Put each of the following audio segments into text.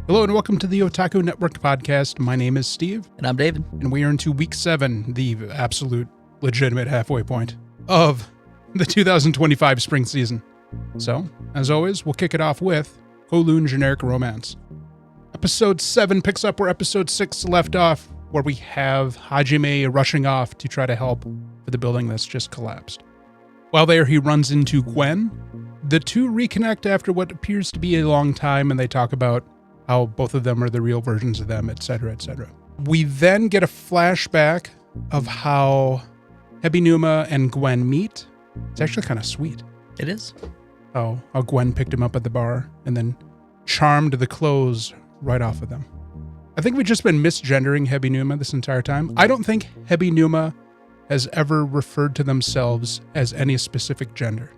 Hello and welcome to the Otaku Network podcast. My name is Steve. And I'm David. And we are into week 7, the absolute legitimate halfway point of the 2025 spring season. So, as always, we'll kick it off with Kowloon Generic Romance. Episode 7 picks up where episode 6 left off, where we have Hajime rushing off to try to help for the building that's just collapsed. While there, he runs into Gwen. The two reconnect after what appears to be a long time, and they talk about how both of them are the real versions of them, etc., etc. We then get a flashback of how Hebinuma and Gwen meet. It's actually kind of sweet. It is. How Gwen picked him up at the bar and then charmed the clothes right off of them. I think we've just been misgendering Hebinuma this entire time. I don't think Hebinuma has ever referred to themselves as any specific gender.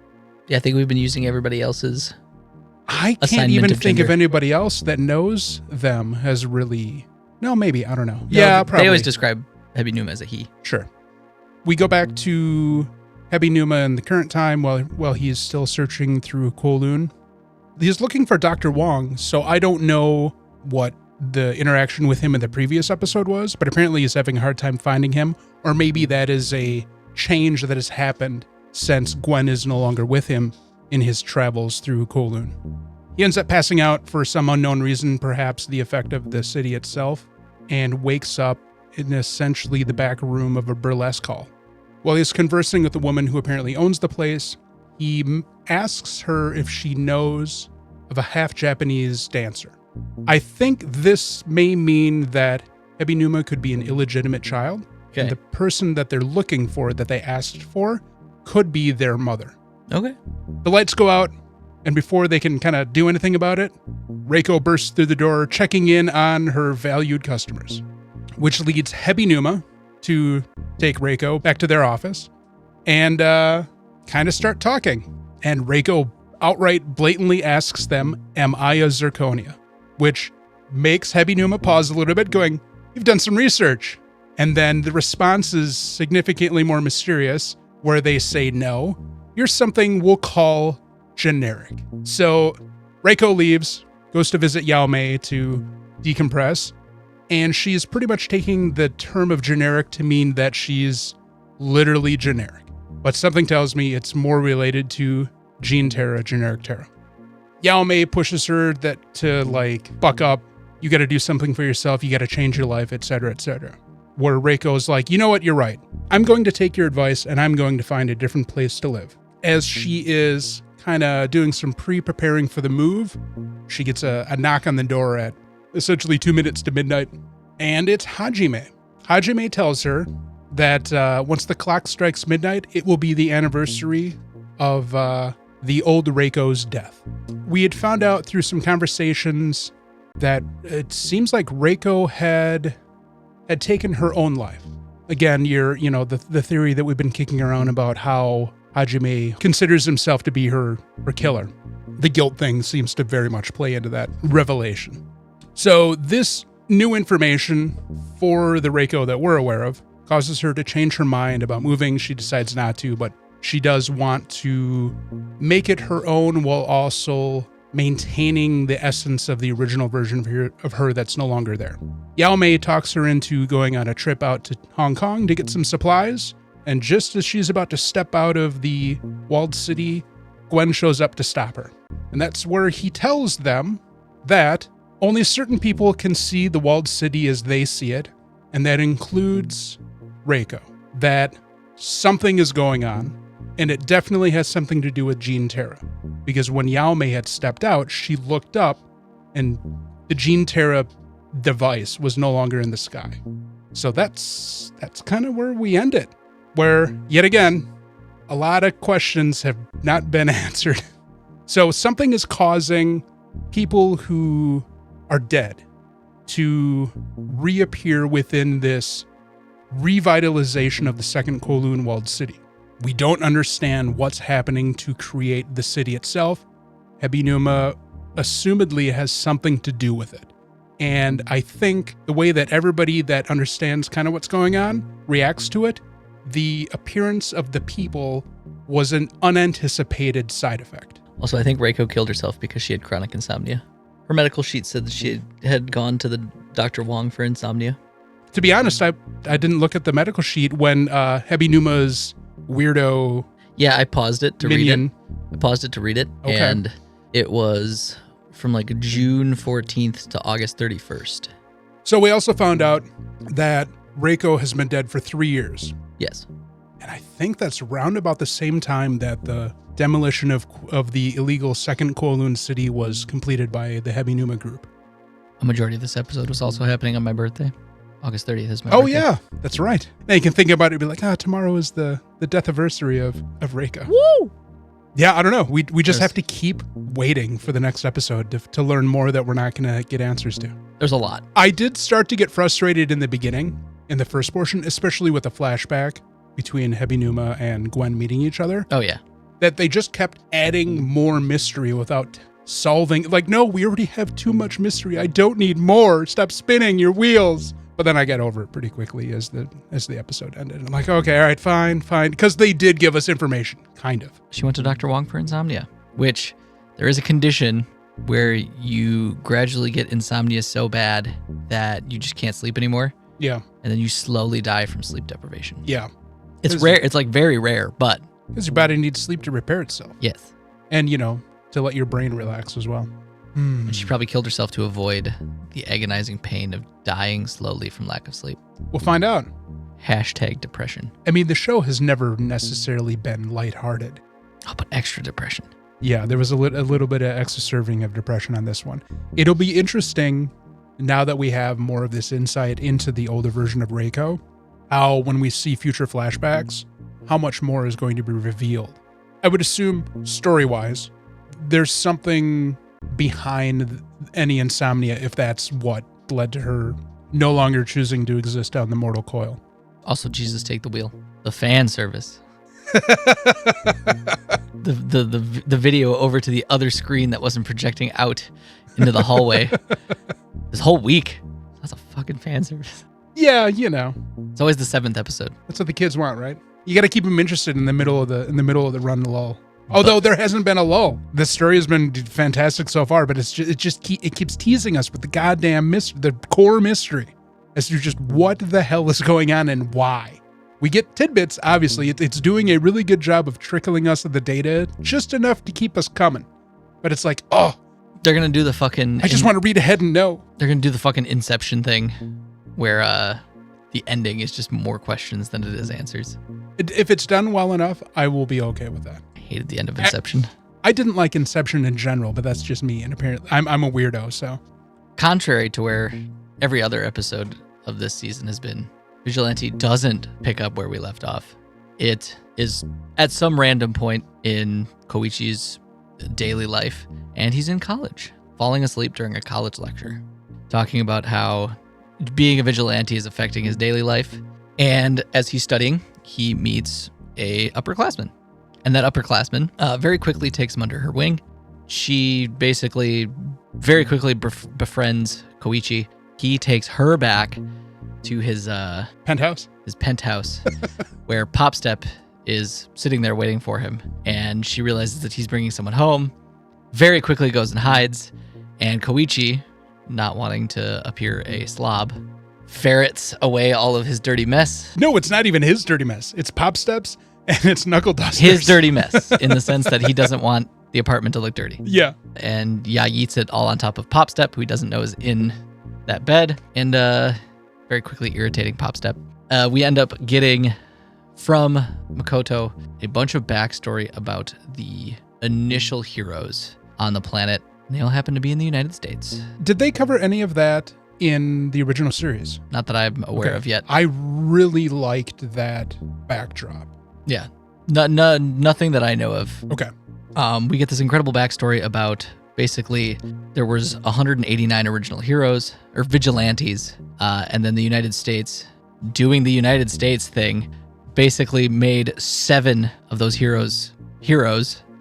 Yeah, I think we've been using everybody else's. I can't even think of anybody else that knows them as really... No, maybe. I don't know. Yeah, probably. They always describe Hebinuma as a he. Sure. We go back to Hebinuma in the current time while he's still searching through Kowloon. He's looking for Dr. Wong, so I don't know what the interaction with him in the previous episode was, but apparently he's having a hard time finding him, or maybe that is a change that has happened since Gwen is no longer with him in his travels through Kowloon. He ends up passing out for some unknown reason, perhaps the effect of the city itself, and wakes up in essentially the back room of a burlesque hall. While he's conversing with the woman who apparently owns the place, he asks her if she knows of a half-Japanese dancer. I think this may mean that Hebinuma could be an illegitimate child, and the person that they're looking for, that they asked for, could be their mother. Okay. The lights go out, and before they can kind of do anything about it, Reiko bursts through the door, checking in on her valued customers, which leads Hebinuma to take Reiko back to their office and kind of start talking. And Reiko outright blatantly asks them, "Am I a zirconia?" Which makes Hebinuma pause a little bit, going, "You've done some research." And then the response is significantly more mysterious, where they say, "No, you're something we'll call generic." So Reiko leaves, goes to visit Yaomei to decompress, and she's pretty much taking the term of generic to mean that she's literally generic. But something tells me it's more related to Jean Terra, generic Terra. Yaomei pushes her to buck up. You got to do something for yourself. You got to change your life, etc., etc. Where Reiko's like, "You know what? You're right. I'm going to take your advice and I'm going to find a different place to live." As she is kind of doing some pre-preparing for the move, she gets a knock on the door at essentially 2 minutes to midnight, and it's Hajime. Hajime tells her that once the clock strikes midnight, it will be the anniversary of the old Reiko's death. We had found out through some conversations that it seems like Reiko had taken her own life. Again, the theory that we've been kicking around about how Hajime considers himself to be her killer. The guilt thing seems to very much play into that revelation. So this new information for the Reiko that we're aware of causes her to change her mind about moving. She decides not to, but she does want to make it her own while also maintaining the essence of the original version of her that's no longer there. Yaomei talks her into going on a trip out to Hong Kong to get some supplies, and just as she's about to step out of the walled city, Gwen shows up to stop her. And that's where he tells them that only certain people can see the walled city as they see it, and that includes Reiko. That something is going on, and it definitely has something to do with Jean Terra. Because when Yaomei had stepped out, she looked up, and the Jean Terra device was no longer in the sky. So that's kind of where we end it. Where, yet again, a lot of questions have not been answered. So something is causing people who are dead to reappear within this revitalization of the second Kowloon walled city. We don't understand what's happening to create the city itself. Hebinuma assumedly has something to do with it. And I think the way that everybody that understands kind of what's going on reacts to it, the appearance of the people was an unanticipated side effect. Also, I think Reiko killed herself because she had chronic insomnia Her medical sheet said that she had gone to the Dr. Wong for insomnia. To be honest, I didn't look at the medical sheet when Hebinuma's weirdo Yeah, I paused it to minion. read it. I paused it to read it, Okay. and it was from like June 14th to August 31st. So we also found out that Reiko has been dead for 3 years. Yes. And I think that's round about the same time that the demolition of the illegal second Kowloon city was completed by the Hebinuma group. A majority of this episode was also happening on my birthday. August 30th is my Oh birthday. yeah, that's right. Now you can think about it and be like, tomorrow is the death anniversary of Reiko. Woo! Yeah, I don't know. We just Yes. have to keep waiting for the next episode to learn more that we're not going to get answers to. There's a lot. I did start to get frustrated in the beginning, in the first portion, especially with the flashback between Hebinuma and Gwen meeting each other, Oh, yeah. that they just kept adding more mystery without solving. Like, no, we already have too much mystery. I don't need more. Stop spinning your wheels. But then I got over it pretty quickly as the episode ended. I'm like, okay, all right, fine. Because they did give us information, kind of. She went to Dr. Wong for insomnia, which there is a condition where you gradually get insomnia so bad that you just can't sleep anymore. Yeah, And then you slowly die from sleep deprivation. yeah. It's Is- rare. It's like very rare, but Because your body needs sleep to repair itself. yes. And, to let your brain relax as well. And she probably killed herself to avoid the agonizing pain of dying slowly from lack of sleep. We'll find out. Hashtag depression. I mean, the show has never necessarily been lighthearted. Oh, but extra depression. Yeah, there was a little bit of extra serving of depression on this one. It'll be interesting now that we have more of this insight into the older version of Reiko, how when we see future flashbacks, how much more is going to be revealed. I would assume, story-wise, there's something behind any insomnia if that's what led to her no longer choosing to exist on the mortal coil. Also, Jesus take the wheel. The fan service. the video over to the other screen that wasn't projecting out into the hallway. This whole week. That's a fucking fan service. Yeah, It's always the 7th episode. that's what the kids want, right? You got to keep them interested in the middle of the run lull. Although there hasn't been a lull. The story has been fantastic so far, but it keeps teasing us with the goddamn mystery, the core mystery, as to just what the hell is going on and why. We get tidbits, obviously. It's doing a really good job of trickling us the data, just enough to keep us coming. But it's like, They're going to do the fucking... I just want to read ahead and know. They're going to do the fucking Inception thing where the ending is just more questions than it is answers. If it's done well enough, I will be okay with that. I hated the end of Inception. I didn't like Inception in general, but that's just me. And apparently, I'm a weirdo, so. Contrary to where every other episode of this season has been, Vigilante doesn't pick up where we left off. It is at some random point in Koichi's daily life, and he's in college, falling asleep during a college lecture, talking about how being a vigilante is affecting his daily life. And as he's studying, he meets a upperclassman. And that upperclassman very quickly takes him under her wing. She basically very quickly befriends Koichi. He takes her back to his Penthouse? his penthouse where Popstep is sitting there waiting for him. And she realizes that he's bringing someone home, very quickly goes and hides. And Koichi, not wanting to appear a slob, ferrets away all of his dirty mess. No, it's not even his dirty mess. It's Popstep's and it's Knuckle Dusters. His dirty mess, in the sense that he doesn't want the apartment to look dirty. Yeah. And yeets it all on top of Popstep, who he doesn't know is in that bed, and very quickly irritating Popstep. We end up getting from Makoto a bunch of backstory about the initial heroes on the planet. They all happen to be in the United States. Did they cover any of that in the original series? Not that I'm aware of yet. I really liked that backdrop. Yeah. Nothing that I know of. Okay. We get this incredible backstory about basically there was 189 original heroes or vigilantes, and then the United States doing the United States thing basically made 7 of those heroes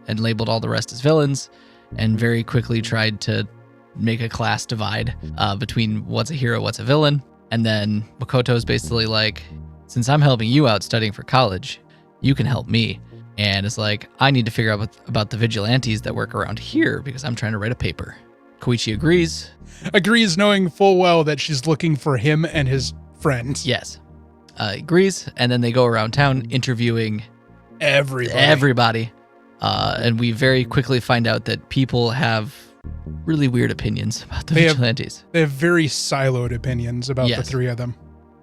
and labeled all the rest as villains, and very quickly tried to make a class divide between what's a hero, what's a villain. And then Makoto's basically like, since I'm helping you out studying for college, you can help me. And it's like, I need to figure out about the vigilantes that work around here because I'm trying to write a paper. Koichi agrees. Agrees, knowing full well that she's looking for him and his friends. Yes. Agrees, and then they go around town interviewing everybody. And we very quickly find out that people have really weird opinions about the Vigilantes. They have very siloed opinions about the three of them.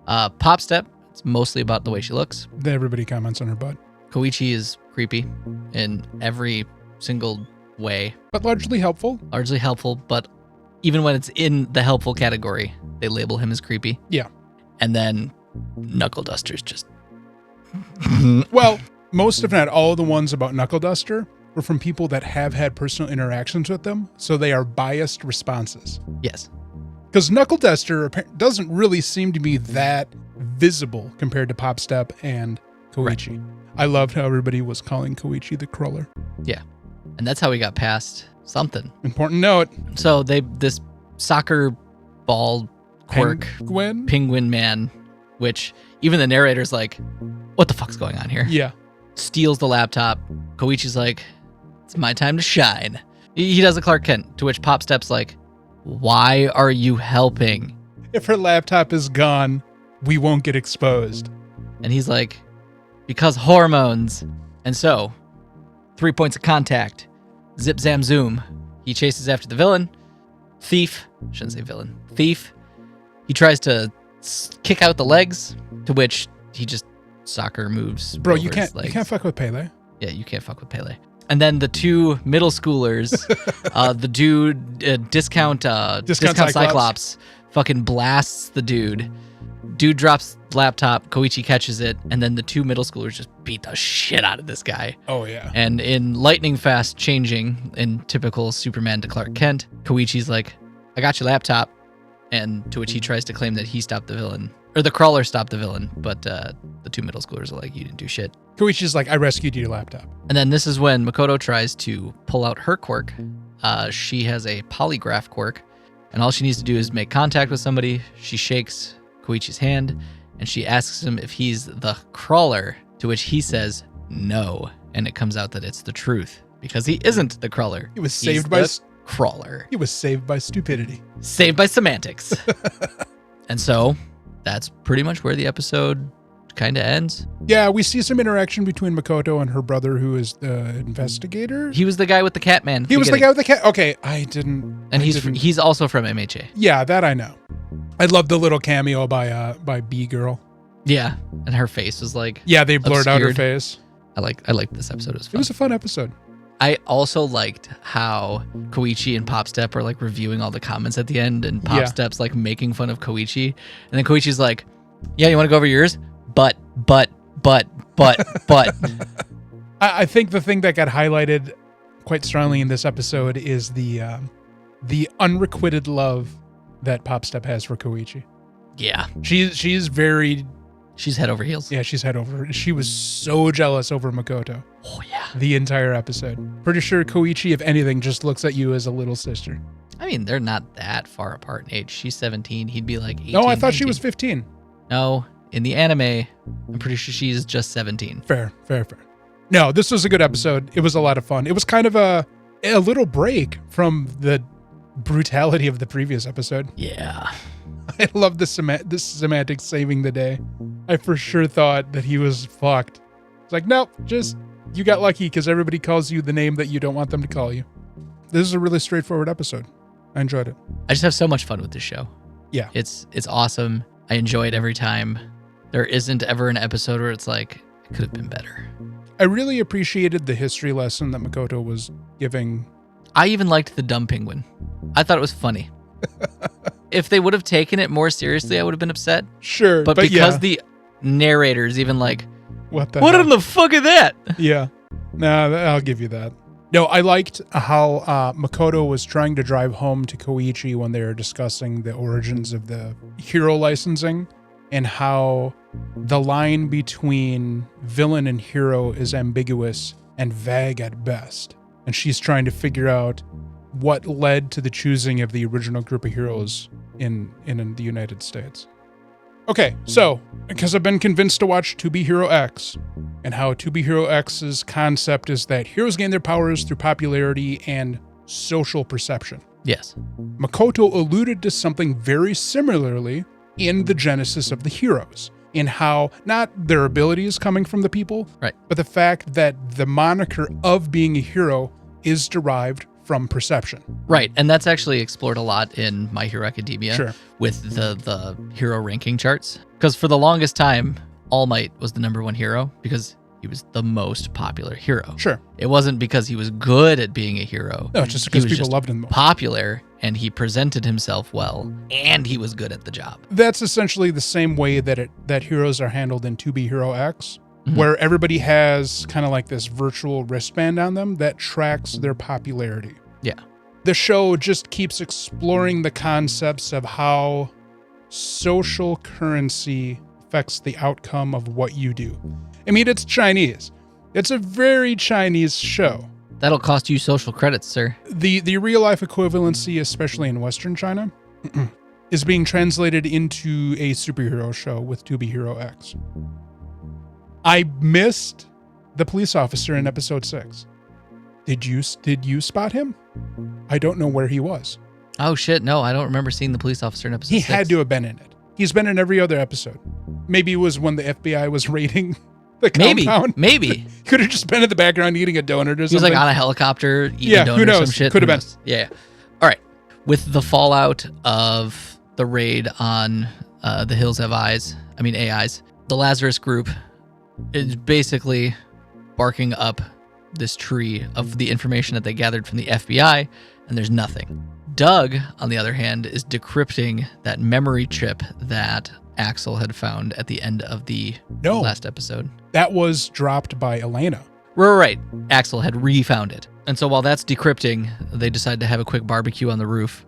Pop Step, it's mostly about the way she looks. Everybody comments on her butt. Koichi is creepy in every single way. But largely helpful. Largely helpful, but even when it's in the helpful category, they label him as creepy. Yeah. And then Knuckle Duster's just... Well, most if not all of the ones about Knuckle Duster were from people that have had personal interactions with them, so they are biased responses. Yes. Because Knuckle Duster doesn't really seem to be that visible compared to Pop Step and Koichi. Right. I loved how everybody was calling Koichi the crawler. Yeah. And that's how we got past something. Important note. So this soccer ball quirk penguin man, which even the narrator's like, what the fuck's going on here? Yeah. Steals the laptop. Koichi's like, it's my time to shine. He does a Clark Kent, to which Pop Step's like, why are you helping? If her laptop is gone, we won't get exposed. And he's like, because hormones. And so, 3 points of contact. Zip, zam, zoom. He chases after the villain. Thief. Shouldn't say villain. Thief. He tries to kick out the legs, to which he just soccer moves. Bro, you can't fuck with Pele. Yeah, you can't fuck with Pele. And then the two middle schoolers, the dude, discount Cyclops, fucking blasts the dude. Dude drops the laptop, Koichi catches it, and then the two middle schoolers just beat the shit out of this guy. Oh, yeah. And in lightning fast changing, in typical Superman to Clark Kent, Koichi's like, I got your laptop. And to which he tries to claim that he stopped the villain. Or the crawler stopped the villain, but the two middle schoolers are like, you didn't do shit. Koichi's like, I rescued your laptop. And then this is when Makoto tries to pull out her quirk. She has a polygraph quirk, and all she needs to do is make contact with somebody. She shakes Koichi's hand, and she asks him if he's the crawler, to which he says no. And it comes out that it's the truth, because he isn't the crawler. He was saved by crawler. He was saved by stupidity. Saved by semantics. And so that's pretty much where the episode kind of ends. Yeah, we see some interaction between Makoto and her brother, who is the investigator. He was the guy with the cat man. He was the guy with the cat. Okay, I didn't. And he's also from MHA. Yeah, that I know. I love the little cameo by B Girl. Yeah, and her face was like, yeah, they blurred out her face. I liked this episode. It was a fun episode. I also liked how Koichi and Pop Step are like reviewing all the comments at the end, and Pop Step's like making fun of Koichi, and then Koichi's like, yeah, you want to go over yours? But. I think the thing that got highlighted quite strongly in this episode is the unrequited love that Pop Step has for Koichi. Yeah. She's head over heels. Yeah, she's head over. She was so jealous over Makoto. Oh, yeah. The entire episode. Pretty sure Koichi, if anything, just looks at you as a little sister. I mean, they're not that far apart in age. She's 17. He'd be like 18. No, I thought 19. she was 15. No, in the anime, I'm pretty sure she's just 17. Fair. No, this was a good episode. It was a lot of fun. It was kind of a little break from the brutality of the previous episode. Yeah. I love this semantics saving the day. I for sure thought that he was fucked. It's like, nope, just you got lucky because everybody calls you the name that you don't want them to call you. This is a really straightforward episode. I enjoyed it. I just have so much fun with this show. Yeah. It's awesome. I enjoy it every time. There isn't ever an episode where it's like, it could have been better. I really appreciated the history lesson that Makoto was giving. I even liked the dumb penguin. I thought it was funny. If they would have taken it more seriously, I would have been upset. Sure. But because the narrator's even like, what in the fuck is that? Yeah. No, I'll give you that. No, I liked how Makoto was trying to drive home to Koichi when they were discussing the origins of the hero licensing and how the line between villain and hero is ambiguous and vague at best. And she's trying to figure out what led to the choosing of the original group of heroes in the United States. Okay, so, because I've been convinced to watch To Be Hero X, and how To Be Hero X's concept is that heroes gain their powers through popularity and social perception. Yes. Makoto alluded to something very similarly in the genesis of the heroes, in how not their abilities coming from the people, Right. but the fact that the moniker of being a hero is derived from perception. Right, and that's actually explored a lot in My Hero Academia Sure. with the hero ranking charts. Because for the longest time, All Might was the number one hero because he was the most popular hero. Sure. It wasn't because he was good at being a hero. No, it's just He because was people just loved him more. popular, and he presented himself well, and he was good at the job. That's essentially the same way that heroes are handled in 2B Hero X, Mhm. where everybody has kind of like this virtual wristband on them that tracks their popularity. Yeah. The show just keeps exploring the concepts of how social currency affects the outcome of what you do. I mean, it's Chinese. It's a very Chinese show. That'll cost you social credits, sir. The real life equivalency, especially in Western China, is being translated into a superhero show with 2B Hero X. I missed the police officer in episode 6. Did you spot him? I don't know where he was. Oh shit, no, I don't remember seeing the police officer in episode He 6. had to have been in it. He's been in every other episode. Maybe it was when the FBI was raiding the compound. Maybe. Could have just been in the background eating a donut or something. He was like on a helicopter eating Yeah, donuts who or knows? some shit. Could have Who been. knows? Yeah. All right. With the fallout of the raid on the Hills Have Eyes, AIs, the Lazarus group is basically barking up this tree of the information that they gathered from the FBI, and there's nothing. Doug, on the other hand, is decrypting that memory chip that Axel had found at the end of the last episode. That was dropped by Elena. Right. Axel had refound it. And so while that's decrypting, they decide to have a quick barbecue on the roof,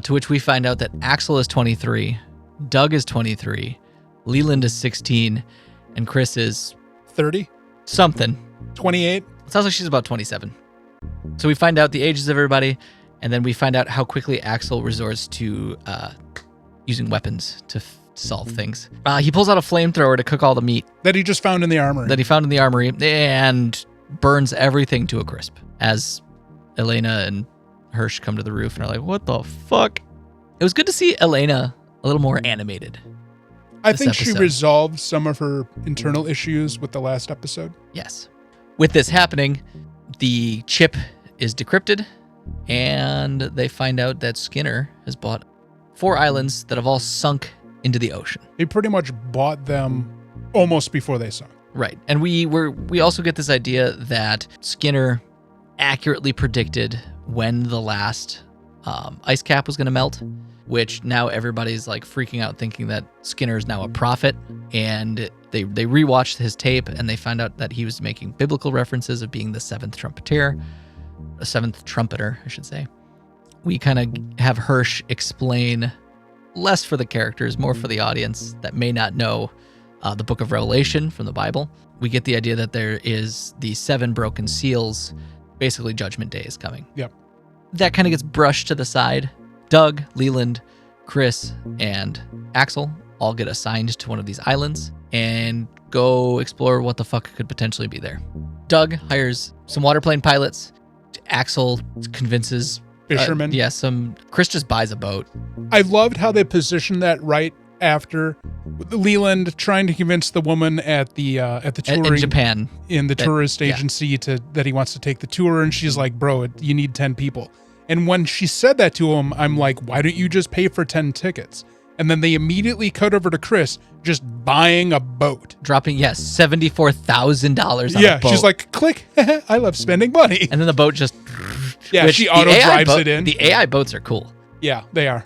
to which we find out that Axel is 23, Doug is 23, Leland is 16, and Chris is 30? something. 28? It sounds like she's about 27. So we find out the ages of everybody, and then we find out how quickly Axel resorts to using weapons to solve things. He pulls out a flamethrower to cook all the meat That he just found in the armory. that he found in the armory and burns everything to a crisp as Elena and Hirsch come to the roof and are like, what the fuck? It was good to see Elena a little more animated. I this think she episode. resolved some of her internal issues with the last episode. Yes. With this happening, the chip is decrypted, and they find out that Skinner has bought 4 islands that have all sunk into the ocean. He pretty much bought them almost before they sunk. Right. And we also get this idea that Skinner accurately predicted when the last ice cap was going to melt, which now everybody's like freaking out thinking that Skinner is now a prophet. And they rewatched his tape and they found out that he was making biblical references of being the seventh trumpeter, I should say. We kind of have Hirsch explain, less for the characters, more for the audience that may not know the book of Revelation from the Bible. We get the idea that there is the 7 broken seals. Basically, Judgment Day is coming. Yep. That kind of gets brushed to the side. Doug, Leland, Chris, and Axel all get assigned to one of these islands and go explore what the fuck could potentially be there. Doug hires some waterplane pilots. Axel convinces Fishermen. Chris just buys a boat. I loved how they positioned that right after Leland trying to convince the woman at the touring In Japan. in the tourist agency that he wants to take the tour, and she's like, bro, you need 10 people. And when she said that to him, I'm like, why don't you just pay for 10 tickets? And then they immediately cut over to Chris just buying a boat. Dropping, $74,000 on a boat. She's like, click, I love spending money. And then the boat just... Yeah, she auto drives it in. The AI boats are cool. Yeah, they are.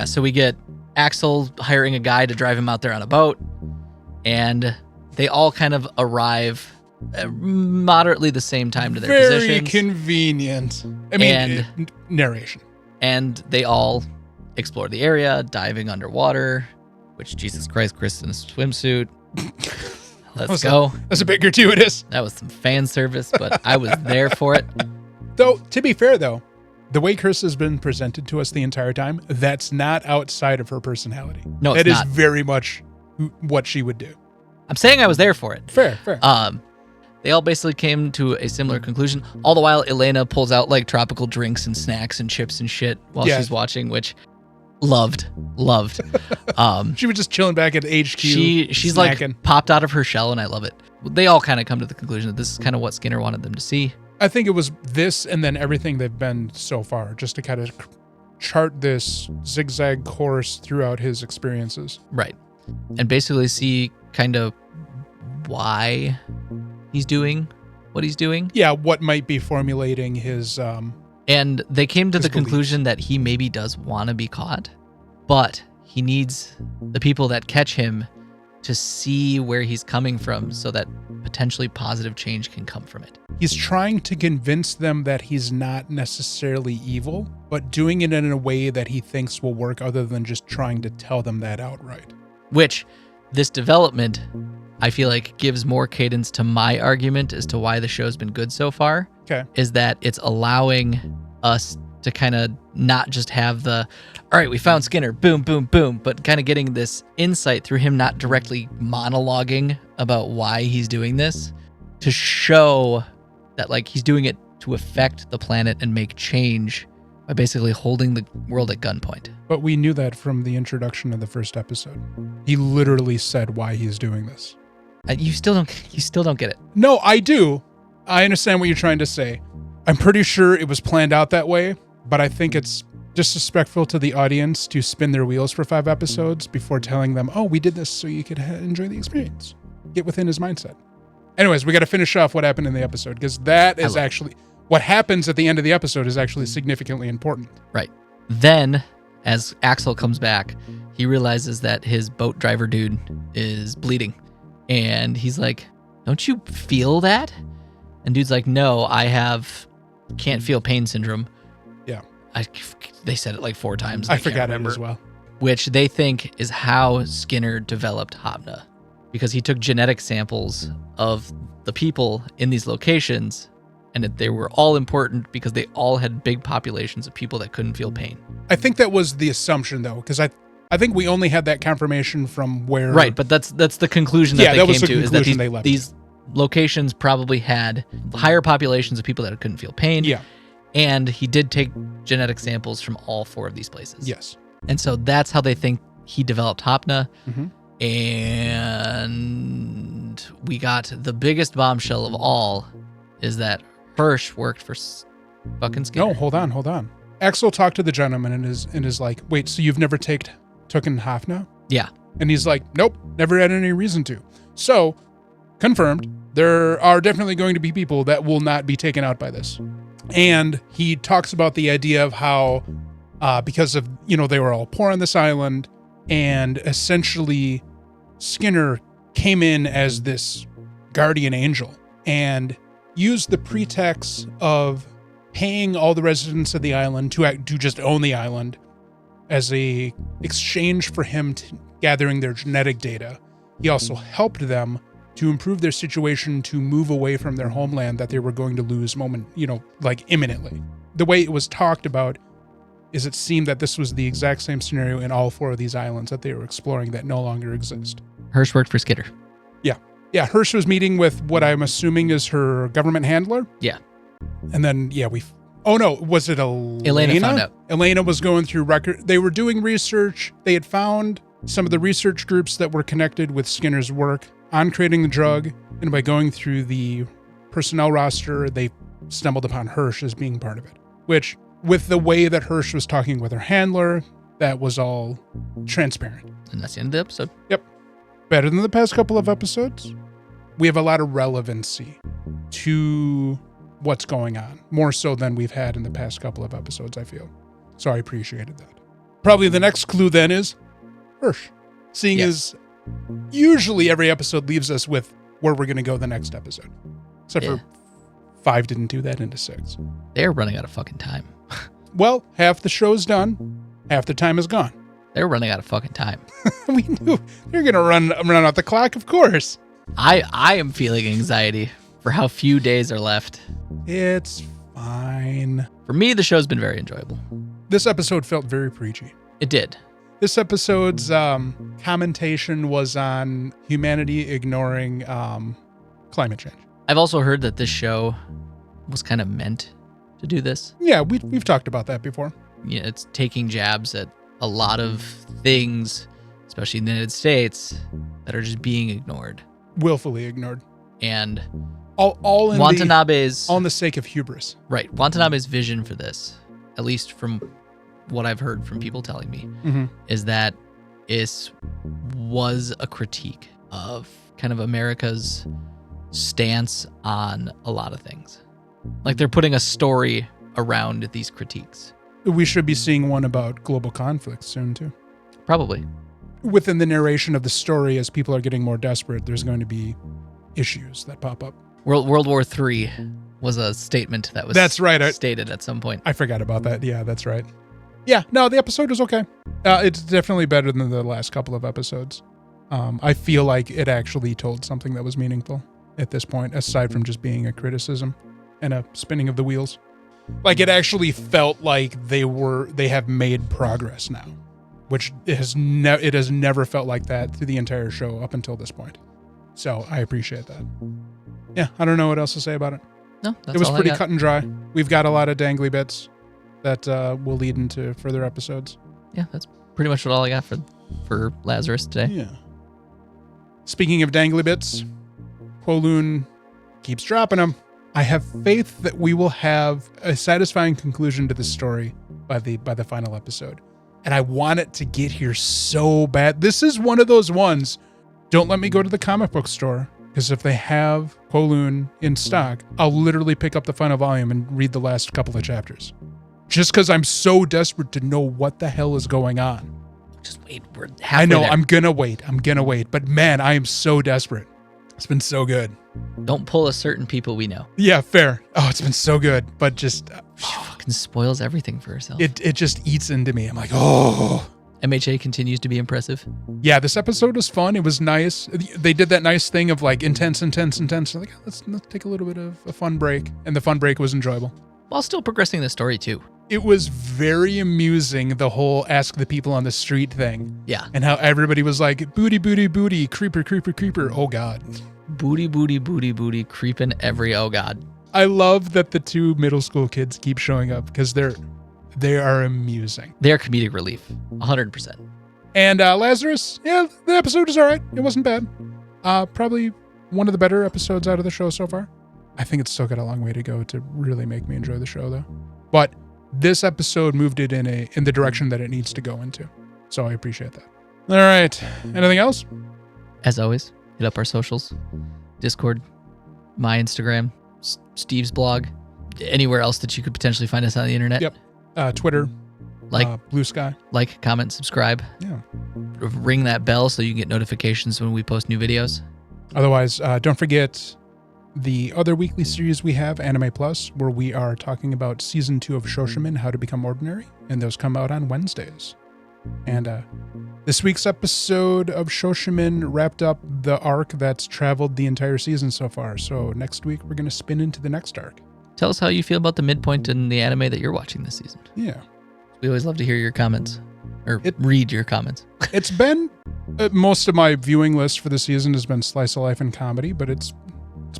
So we get Axel hiring a guy to drive him out there on a boat, and they all kind of arrive at moderately the same time to their Very positions. convenient. I mean, narration. And they all explore the area, diving underwater, which, Jesus Christ, Chris in a swimsuit. Let's go. That's a bit gratuitous. That was some fan service, but I was there for it. Though, to be fair, though, the way Chris has been presented to us the entire time, that's not outside of her personality. No, it's not. That is not. very much what she would do. I'm saying I was there for it. Fair. They all basically came to a similar conclusion. All the while, Elena pulls out like tropical drinks and snacks and chips and shit while she's watching, which loved. She was just chilling back at HQ. She's snacking. like popped out of her shell, and I love it. They all kind of come to the conclusion that this is kind of what Skinner wanted them to see. I think it was this and then everything they've been so far, just to kind of chart this zigzag course throughout his experiences. Right. And basically see kind of why he's doing what he's doing. Yeah, what might be formulating his... and they came to the beliefs. conclusion that he maybe does want to be caught, but he needs the people that catch him to see where he's coming from so that potentially positive change can come from it. He's trying to convince them that he's not necessarily evil, but doing it in a way that he thinks will work other than just trying to tell them that outright. Which, this development, I feel like gives more cadence to my argument as to why the show's been good so far. Okay. Is that it's allowing us to kind of not just have the, all right, we found Skinner, boom, boom, boom, but kind of getting this insight through him not directly monologuing about why he's doing this to show that like he's doing it to affect the planet and make change by basically holding the world at gunpoint. But we knew that from the introduction of the first episode. He literally said why he's doing this. You still don't get it. No, I do. I understand what you're trying to say. I'm pretty sure it was planned out that way, but I think it's disrespectful to the audience to spin their wheels for 5 episodes before telling them, oh, we did this so you could enjoy the experience. Get within his mindset. Anyways, we got to finish off what happened in the episode, because that is actually... What happens at the end of the episode is actually significantly important. Right. Then, as Axel comes back, he realizes that his boat driver dude is bleeding. And he's like, don't you feel that? And dude's like, no, I can't feel pain syndrome. Yeah. They said it like 4 times. I forgot it as well. Which they think is how Skinner developed Hopna. Because he took genetic samples of the people in these locations, and they were all important because they all had big populations of people that couldn't feel pain. I think that was the assumption, though, because I think we only had that confirmation from where... Right, but that's the conclusion that they came to, is that these locations probably had higher populations of people that couldn't feel pain. Yeah. And he did take genetic samples from all 4 of these places. Yes. And so that's how they think he developed Hopna. Mm-hmm. And we got the biggest bombshell of all, is that Hirsch worked for fucking Skinner. No, hold on. Axel talked to the gentleman and is like, wait, so you've never taken Hopna? Yeah. And he's like, nope, never had any reason to. So, confirmed, there are definitely going to be people that will not be taken out by this. And he talks about the idea of how, because of, they were all poor on this island, and essentially Skinner came in as this guardian angel and used the pretext of paying all the residents of the island to just own the island as a exchange for him gathering their genetic data. He also helped them to improve their situation to move away from their homeland that they were going to lose imminently. The way it was talked about is it seemed that this was the exact same scenario in all 4 of these islands that they were exploring that no longer exist. Hirsch worked for Skinner. Yeah, Hirsch was meeting with what I'm assuming is her government handler. Yeah. And then, was it Elena? Elena found out. Elena was going through record. They were doing research. They had found some of the research groups that were connected with Skinner's work on creating the drug. And by going through the personnel roster, they stumbled upon Hirsch as being part of it. Which, with the way that Hirsch was talking with her handler, that was all transparent. And that's the end of the episode. Yep. Better than the past couple of episodes. We have a lot of relevancy to what's going on, more so than we've had in the past couple of episodes, I feel. So I appreciated that. Probably the next clue then is Hirsch. Seeing as usually every episode leaves us with where we're going to go the next episode. Except for 5 didn't do that into 6. They're running out of fucking time. Well, half the show's done. Half the time is gone. They're running out of fucking time. We knew they're going to run out the clock, of course. I am feeling anxiety for how few days are left. It's fine. For me, the show's been very enjoyable. This episode felt very preachy. It did. This episode's commentation was on humanity ignoring climate change. I've also heard that this show was kind of meant to do this. Yeah, we've talked about that before. Yeah, it's taking jabs at a lot of things, especially in the United States, that are just being ignored. Willfully ignored. And all in Watanabe's all in the sake of hubris. Right. Watanabe's vision for this, at least from what I've heard from people telling me, is that it was a critique of kind of America's stance on a lot of things. Like they're putting a story around these critiques. We should be seeing one about global conflict soon too. Probably. Within the narration of the story, as people are getting more desperate, there's going to be issues that pop up. World War III was a statement that was stated at some point. I forgot about that. Yeah, that's right. Yeah, no, the episode was okay. It's definitely better than the last couple of episodes. I feel like it actually told something that was meaningful at this point, aside from just being a criticism and a spinning of the wheels. Like it actually felt like they have made progress now, which it has never felt like that through the entire show up until this point. So I appreciate that. Yeah, I don't know what else to say about it. No, that's it was all pretty cut and dry. We've got a lot of dangly bits that will lead into further episodes. Yeah, that's pretty much all I got for Lazarus today. Yeah. Speaking of dangly bits, Kowloon keeps dropping them. I have faith that we will have a satisfying conclusion to this story by the final episode. And I want it to get here so bad. This is one of those ones, don't let me go to the comic book store, because if they have Kowloon in stock, I'll literally pick up the final volume and read the last couple of chapters. Just because I'm so desperate to know what the hell is going on. Just wait. We're halfway I know, there. I'm gonna wait. But man, I am so desperate. It's been so good. Don't pull a certain people we know. Yeah, fair. Oh, it's been so good. But just... She fucking spoils everything for herself. It just eats into me. I'm like, oh... MHA continues to be impressive. Yeah, this episode was fun. It was nice. They did that nice thing of like intense. Like, let's take a little bit of a fun break. And the fun break was enjoyable. While still progressing the story too. It was very amusing, the whole ask the people on the street thing. Yeah. And how everybody was like, booty, booty, booty, creeper, creeper, creeper. Oh, God. Booty, booty, booty, booty, creeping every, oh, God. I love that the two middle school kids keep showing up because they are amusing. They're comedic relief, 100%. And Lazarus, yeah, the episode is all right. It wasn't bad. Probably one of the better episodes out of the show so far. I think it's still got a long way to go to really make me enjoy the show, though. But this episode moved it in the direction that it needs to go into. So I appreciate that. All right. Anything else? As always, hit up our socials. Discord, my Instagram, Steve's blog, anywhere else that you could potentially find us on the internet. Yep. Twitter, Blue Sky. Like, comment, subscribe. Yeah. Ring that bell so you can get notifications when we post new videos. Otherwise, don't forget the other weekly series we have, Anime Plus, where we are talking about Season 2 of Shoshimen, How to Become Ordinary, and those come out on Wednesdays. And this week's episode of Shoshimen wrapped up the arc that's traveled the entire season so far. So next week, we're going to spin into the next arc. Tell us how you feel about the midpoint in the anime that you're watching this season. Yeah. We always love to hear your comments, or read your comments. It's been, most of my viewing list for the season has been slice of life and comedy, but it's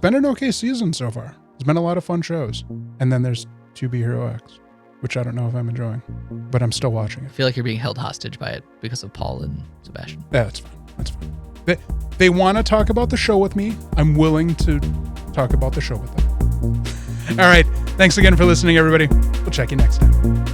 been an okay season so far. There's been a lot of fun shows. And then there's 2B Hero X, which I don't know if I'm enjoying, but I'm still watching it. I feel like you're being held hostage by it because of Paul and Sebastian. Yeah, that's fine. That's fine. They want to talk about the show with me. I'm willing to talk about the show with them. All right. Thanks again for listening, everybody. We'll check you next time.